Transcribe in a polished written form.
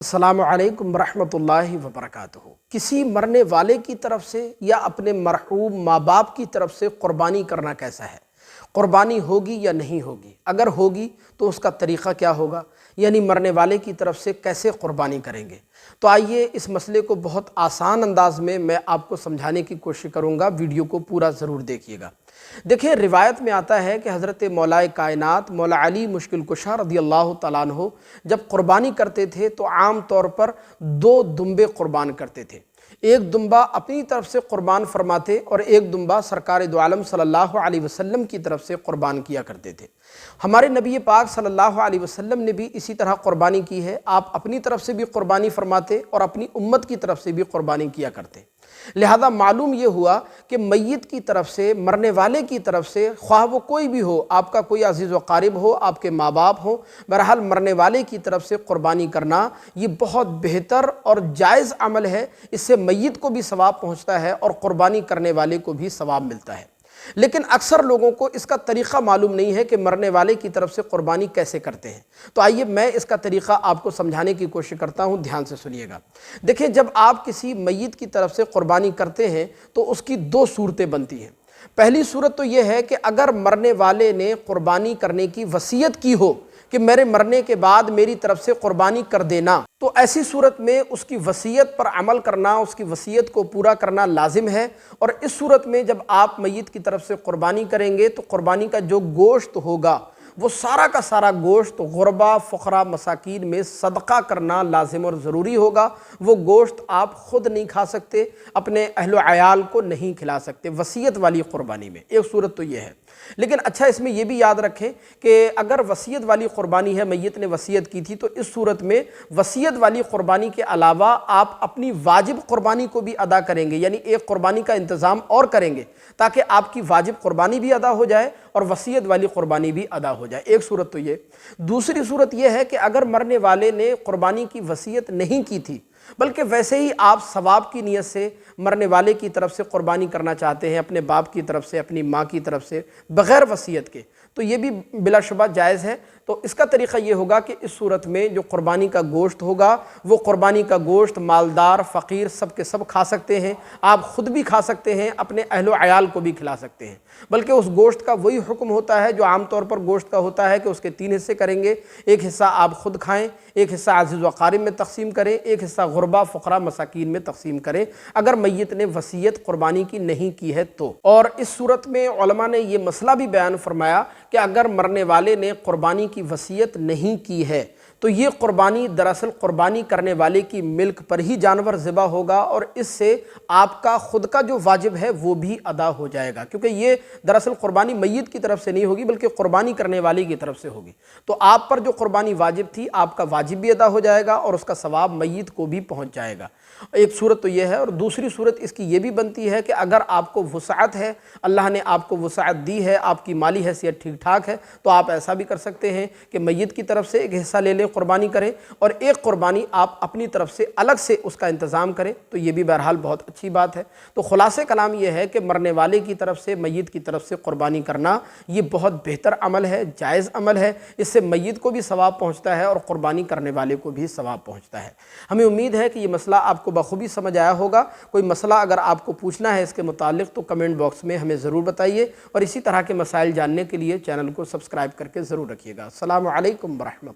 السلام علیکم ورحمۃ اللہ وبرکاتہ۔ کسی مرنے والے کی طرف سے یا اپنے مرحوم ماں باپ کی طرف سے قربانی کرنا کیسا ہے؟ قربانی ہوگی یا نہیں ہوگی؟ اگر ہوگی تو اس کا طریقہ کیا ہوگا؟ یعنی مرنے والے کی طرف سے کیسے قربانی کریں گے؟ تو آئیے اس مسئلے کو بہت آسان انداز میں آپ کو سمجھانے کی کوشش کروں گا، ویڈیو کو پورا ضرور دیکھیے گا۔ دیکھیں، روایت میں آتا ہے کہ حضرت مولا کائنات مولا علی مشکل کشا رضی اللہ تعالیٰ عنہ جب قربانی کرتے تھے تو عام طور پر 2 دمبے قربان کرتے تھے۔ ایک دمبا اپنی طرف سے قربان فرماتے اور ایک دمبا سرکار دو عالم صلی اللہ علیہ وسلم کی طرف سے قربان کیا کرتے تھے۔ ہمارے نبی پاک صلی اللہ علیہ وسلم نے بھی اسی طرح قربانی کی ہے۔ آپ اپنی طرف سے بھی قربانی فرماتے اور اپنی امت کی طرف سے بھی قربانی کیا کرتے۔ لہذا معلوم یہ ہوا کہ میت کی طرف سے، مرنے والے کی طرف سے، خواہ وہ کوئی بھی ہو، آپ کا کوئی عزیز و قارب ہو، آپ کے ماں باپ ہوں، بہرحال مرنے والے کی طرف سے قربانی کرنا یہ بہت بہتر اور جائز عمل ہے۔ اس سے میت کو بھی ثواب پہنچتا ہے اور قربانی کرنے والے کو بھی ثواب ملتا ہے۔ لیکن اکثر لوگوں کو اس کا طریقہ معلوم نہیں ہے کہ مرنے والے کی طرف سے قربانی کیسے کرتے ہیں۔ تو آئیے میں اس کا طریقہ آپ کو سمجھانے کی کوشش کرتا ہوں، دھیان سے سنیے گا۔ دیکھیں، جب آپ کسی میت کی طرف سے قربانی کرتے ہیں تو اس کی 2 صورتیں بنتی ہیں۔ پہلی صورت تو یہ ہے کہ اگر مرنے والے نے قربانی کرنے کی وصیت کی ہو کہ میرے مرنے کے بعد میری طرف سے قربانی کر دینا، تو ایسی صورت میں اس کی وصیت پر عمل کرنا، اس کی وصیت کو پورا کرنا لازم ہے۔ اور اس صورت میں جب آپ میت کی طرف سے قربانی کریں گے تو قربانی کا جو گوشت ہوگا وہ سارا کا سارا گوشت غربا، فقراء، مساکین میں صدقہ کرنا لازم اور ضروری ہوگا۔ وہ گوشت آپ خود نہیں کھا سکتے، اپنے اہل و عیال کو نہیں کھلا سکتے وصیت والی قربانی میں۔ ایک صورت تو یہ ہے۔ لیکن اچھا، اس میں یہ بھی یاد رکھیں کہ اگر وصیت والی قربانی ہے، میت نے وصیت کی تھی، تو اس صورت میں وصیت والی قربانی کے علاوہ آپ اپنی واجب قربانی کو بھی ادا کریں گے، یعنی ایک قربانی کا انتظام اور کریں گے تاکہ آپ کی واجب قربانی بھی ادا ہو جائے اور وصیت والی قربانی بھی ادا ہو جائے۔ ایک صورت تو یہ۔ دوسری صورت یہ ہے کہ اگر مرنے والے نے قربانی کی وصیت نہیں کی تھی بلکہ ویسے ہی آپ ثواب کی نیت سے مرنے والے کی طرف سے قربانی کرنا چاہتے ہیں، اپنے باپ کی طرف سے، اپنی ماں کی طرف سے، بغیر وصیت کے، تو یہ بھی بلا شبہ جائز ہے۔ تو اس کا طریقہ یہ ہوگا کہ اس صورت میں جو قربانی کا گوشت ہوگا وہ قربانی کا گوشت مالدار، فقیر سب کے سب کھا سکتے ہیں۔ آپ خود بھی کھا سکتے ہیں، اپنے اہل و عیال کو بھی کھلا سکتے ہیں۔ بلکہ اس گوشت کا وہی حکم ہوتا ہے جو عام طور پر گوشت کا ہوتا ہے کہ اس کے 3 حصے کریں گے۔ ایک حصہ آپ خود کھائیں، ایک حصہ عزیز و اقارب میں تقسیم کریں، ایک حصہ غربا، فقراء، مساکین میں تقسیم کریں اگر میت نے وصیت قربانی کی نہیں کی ہے تو۔ اور اس صورت میں علماء نے یہ مسئلہ بھی بیان فرمایا کہ اگر مرنے والے نے قربانی کی وصیت نہیں کی ہے تو یہ قربانی دراصل قربانی کرنے والے کی ملک پر ہی جانور ذبح ہوگا اور اس سے آپ کا خود کا جو واجب ہے وہ بھی ادا ہو جائے گا، کیونکہ یہ دراصل قربانی میت کی طرف سے نہیں ہوگی بلکہ قربانی کرنے والے کی طرف سے ہوگی۔ تو آپ پر جو قربانی واجب تھی، آپ کا واجب بھی ادا ہو جائے گا اور اس کا ثواب میت کو بھی پہنچ جائے گا۔ ایک صورت تو یہ ہے۔ اور دوسری صورت اس کی یہ بھی بنتی ہے کہ اگر آپ کو وسعت ہے، اللہ نے آپ کو وسعت دی ہے، آپ کی مالی حیثیت ٹھیک ٹھاک ہے، تو آپ ایسا بھی کر سکتے ہیں کہ میت کی طرف سے ایک حصہ لے لیں، قربانی کریں، اور ایک قربانی آپ اپنی طرف سے الگ سے اس کا انتظام کریں، تو یہ بھی بہرحال بہت اچھی بات ہے۔ تو خلاصہ کلام یہ ہے کہ مرنے والے کی طرف سے، میت کی طرف سے قربانی کرنا یہ بہت بہتر عمل ہے، جائز عمل ہے۔ اس سے میت کو بھی ثواب پہنچتا ہے اور قربانی کرنے والے کو بھی ثواب پہنچتا ہے۔ ہمیں امید ہے کہ یہ مسئلہ آپ کو بخوبی سمجھ آیا ہوگا۔ کوئی مسئلہ اگر آپ کو پوچھنا ہے اس کے متعلق تو کمنٹ باکس میں ہمیں ضرور بتائیے، اور اسی طرح کے مسائل جاننے کے لیے چینل کو سبسکرائب کر کے ضرور رکھیے گا۔ السلام علیکم ورحمۃ اللہ۔